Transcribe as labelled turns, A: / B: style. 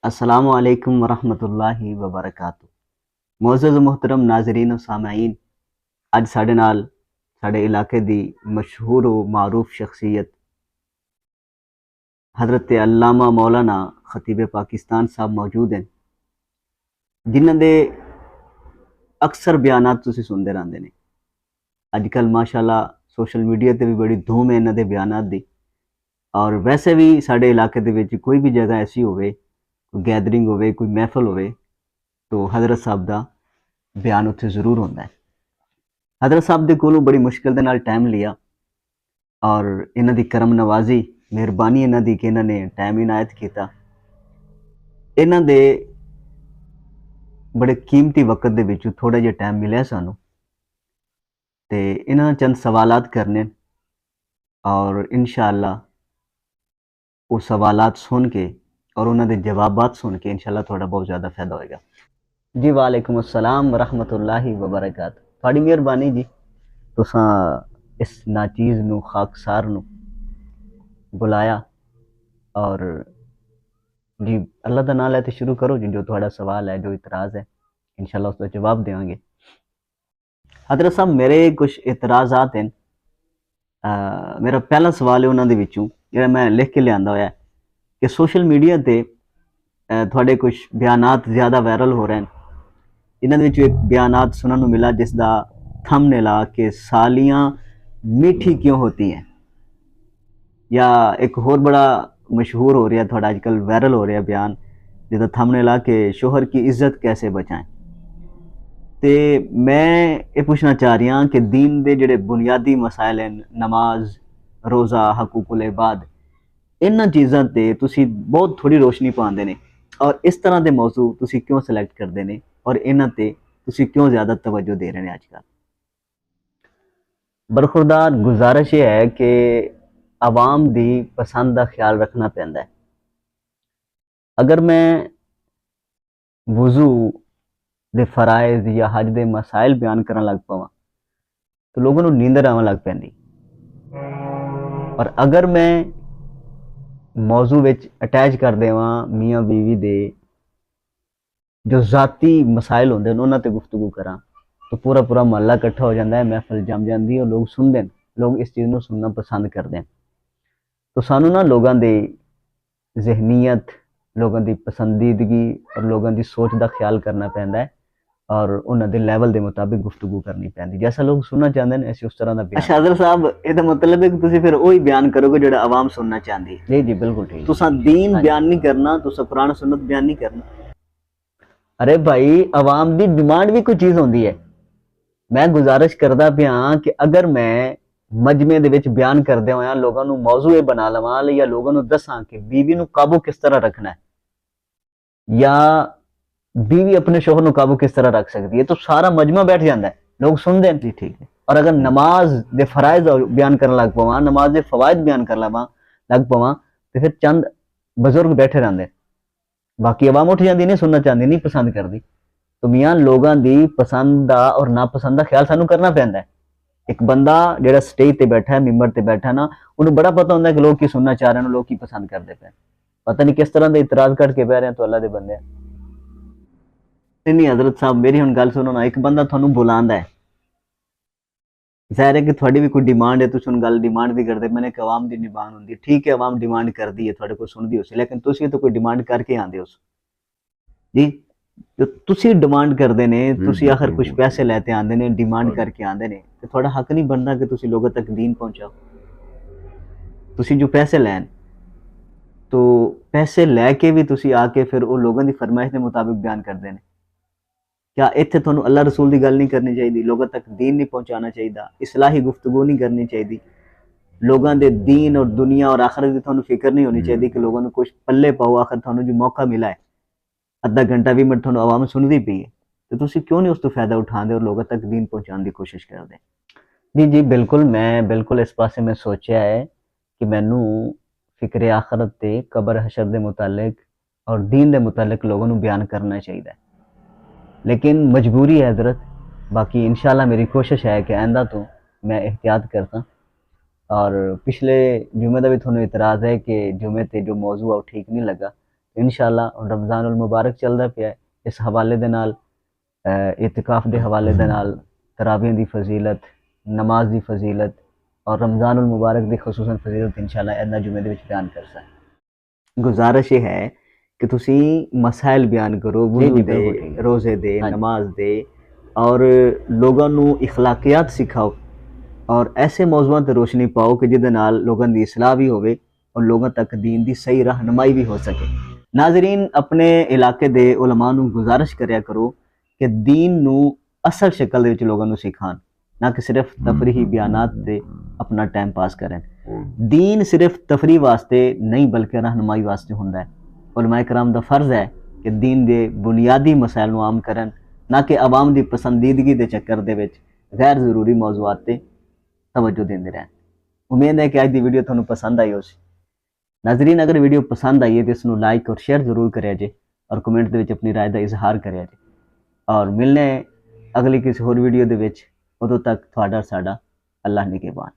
A: अस्सलामु अलैकुम वरहमतुल्लाहि वबरकातुहू। मुअज़्ज़ज़ मोहतरम नाज़रीन और सामाईन, अज साढ़े नाल साढ़े इलाके दी मशहूर व मारूफ शख्सियत हज़रत अल्लामा मौलाना खतीब पाकिस्तान साहब मौजूद हैं, जिन्हां दे अक्सर बयानात तुसीं सुनते रहंदे ने। अजकल माशाअल्लाह सोशल मीडिया ते भी बड़ी धूम है इन्हां दे बयानात दी। और वैसे भी साढ़े इलाके दे विच कोई भी जगह ऐसी होवे, कोई गैदरिंग होवे, कोई महफिल होवे, तो हज़रत साहब दा बयान उत्थे जरूर होंदा है। हज़रत साहब दे कोलों बड़ी मुश्किल दे नाल टाइम लिया और इन्हां दी करम नवाजी मेहरबानी इन्हां दी कि इन्हां ने टाइम इनायत कीता। इन्हां दे बड़े कीमती वक्त दे विचों थोड़ा जिहा टाइम मिलिया सानूं ते इन्हां चंद सवालात करने न और इंशाअल्लाह वो सवालात सुन के और उन्हां दे जवाबात सुन के इंशाअल्लाह थोड़ा बहुत ज़्यादा फ़ायदा होएगा। जी वालेकुम अस्सलाम वरहमतुल्लाहि वबरकातुहू। तुहाडी मेहरबानी जी, तुसां इस नाचीज़ नूं खाकसार नूं बुलाया और जी अल्लाह दा नाम लैके शुरू करो जी। जो थोड़ा सवाल है, जो इतराज़ है, इंशाअल्लाह उसका जवाब देंगे। हज़रत साहब मेरे कुछ इतराज़ात हैं। मेरा पहला सवाल है उन्हां दे विचों जिहड़ा मैं लिख के लिआंदा होया कि सोशल मीडिया ते थोड़े कुछ बयानात ज़्यादा वायरल हो रहे हैं। इन्हां दे विचों एक बयानात सुनने को मिला जिसका थंबनेल आ के सालियां मीठी क्यों होती हैं, या एक होर बड़ा मशहूर हो रहा है थोड़ा आजकल वायरल हो रहा है बयान जिसका थंबनेल आ के शोहर की इज्जत कैसे बचाएं। ते मैं ये पूछना चाह रही हाँ कि दीन दे जिहड़े बुनियादी मसाइल हैं, नमाज, रोज़ा, हकूकुल इबाद, इन्हां चीज़ां ते तुसीं बहुत थोड़ी रोशनी पाउंदे ने और इस तरह के मौजू तुसीं क्यों सिलेक्ट करते ने और इन्हां ते तुसीं क्यों ज़्यादा तवज्जो दे रहे हैं आजकल। बरखुरदार गुजारिश ये है कि आवाम दी पसंद का ख्याल रखना पैंदा है। अगर मैं वज़ू दे फराइज़ या हज दे मसाइल बयान करन लग पवां तो लोगों को नींदर आवन लग पैंदी, और अगर मैं मौजू विच अटैच कर देवां मियाँ बीवी दे जो ज़ाती मसाइल होंदे ने उन्हां ते गुफ्तगू करां तो पूरा पूरा महल्ला इकट्ठा हो जाता है, महफिल जम जाती है और लोग सुनते हैं, लोग इस चीज़ को सुनना पसंद करते हैं। तो सानू ना लोगों की जहनीयत, लोगों की पसंदीदगी और लोगों की सोच का ख्याल करना पैंदा है और उन्होंने लेवल के मुताबिक गुफ्तगू करनी पैंदी। जैसा लोग सुनना चाहते हैं ऐसे उस तरह का बयान। अच्छा हज़रत साहब, ये मतलब है कि तुसीं फिर वही बयान करोगे जो आवाम सुनना चाहती है। जी जी बिल्कुल ठीक। तुसां दीन बयान नहीं करना, तुसां कुरान सुन्नत बयान नहीं करना। अरे भाई आवाम की डिमांड भी कोई चीज़ होती है। मैं गुजारिश करता पिया कि अगर मैं मजमे दे विच बयान करदे होया लोगों को मौजू ये बना लवां या लोगों को दसां कि बीवी को काबू किस तरह रखना है या बीवी अपने शोहर को काबू किस तरह रख सकती है, तो सारा मजमा बैठ जाता है, लोग सुनते हैं। जी ठीक है। और अगर नमाज दे फराइज बयान करने लग पवां, नमाज दे फवायद बयान कर लग पवां तो फिर चंद बुजुर्ग बैठे रहते, बाकी आवाम उठ जाती, नहीं सुनना चाहती, नहीं पसंद करती। तो मियाँ लोगों की पसंद का और नापसंद का ख्याल सानू करना पैंदा है। एक बंदा जो स्टेज ते बैठा है, मिंबर ते बैठा ना, उन्हें बड़ा पता होंगे कि लोग की सुनना चाह रहे हैं, लोग की पसंद करते पे, पता नहीं किस तरह के इतराज कट के पै रहे हैं तो अल्लाह दे बंदे। नहीं हजरत साहब मेरी हुण गल सुनो ना, एक बंदा थानू बुलांदा है, जाहिर है कि थोड़ी भी कोई डिमांड है, तुसीं हुण गल डिमांड दी करदे। मैंने एक आवाम दी डिमांड होंदी है, ठीक है आवाम डिमांड करती है, थोड़े को सुनती हो सी, लेकिन तुसीं तो कोई डिमांड करके आंदे हो जी। जो तुसीं डिमांड करते ने, तुसीं आखिर कुछ पैसे लैते आंदे ने, डिमांड करके आंदे ने, तो थोड़ा हक नहीं बनता कि तुसीं लोगों तक दीन पहुंचाओ। तुसीं जो पैसे लैन, तो पैसे लैके भी तुसीं आके फिर वो लोगों की फरमाइश के मुताबिक बयान करते हैं। क्या इत्थे तुहानू अल्लाह रसूल की गल नहीं करनी चाहिए, लोगों तक दीन नहीं पहुंचाना चाहिए, इस्लाही गुफ्तगू नहीं करनी चाहिए, लोगों के दीन और दुनिया और आखिरत की तुहानू फिक्र नहीं होनी चाहिए कि लोगों को कुछ पल्ले पाओ। आखिर तुहानू जो मौका मिला है, अद्धा घंटा 20 मिनट तुहानू आवाम सुनती पई है, तो तुसीं क्यों नहीं उसका फायदा उठाते और लोगों तक दीन पहुंचाने की कोशिश करते। जी जी बिल्कुल, मैं बिल्कुल इस पासे में सोचा है कि मैनू फिक्र आखिरत ते कबर हशर के मुतालिक और दीन के मुतालिक लोगों को बयान करना चाहिए, लेकिन मजबूरी है हजरत। बाकी इंशाल्लाह मेरी कोशिश है कि आइंदा तो मैं एहतियात करता। और पिछले जुमे का भी थोड़ा इतराज़ है कि जुमे ते जो मौजू है वो ठीक नहीं लगा, इंशाअल्लाह रमज़ानुल मुबारक चलदा पिया, इस हवाले दे नाल इतिकाफ दे हवाले दे नाल तरावीह दी फजीलत, नमाज दी फजीलत और रमज़ानुल मुबारक दी खसूसन फजीलत इंशाअल्लाह इन्ना जुमे दे विच बयान करसा। गुजारिश ये है कि तुसी मसाइल बयान करो वुज़ू दे, रोज़े दे, नमाज दे और लोगों नू इखलाकियात सिखाओ और ऐसे मौज़ूआं ते रोशनी पाओ कि जिहदे नाल लोगों दी इस्लाह भी होवे और लोगों तक दीन दी सही रहनुमाई भी हो सके। नाज़रीन, अपने इलाके दे उलमा नू गुजारिश करया करो कि दीन नू असल शक्ल दे विच लोगों नू सिखान, ना कि सिर्फ तफरीही बयानात ते अपना टाइम पास करें। दीन सिर्फ तफरीह वास्ते नहीं बल्कि रहनुमाई वास्ते हुंदा है। उलमाए कराम दा फर्ज है कि दीन दे बुनियादी मसाइल नू आम करन, ना कि आवाम दी पसंदीदगी दे चक्कर दे विच गैर ज़रूरी मौज़ूआत ते तवज्जो देंदे रहन। उम्मीद है कि आज दी वीडियो तुहानू पसंद आई होसी। नाज़रीन, अगर वीडियो पसंद आई है तो इसनू लाइक और शेयर जरूर करें जे और कमेंट दे विच अपनी राय का इजहार करें जे और मिलने अगली किसी होर वीडियो दे विच। उदों तक तुहाडा साडा अल्लाह निगहबान।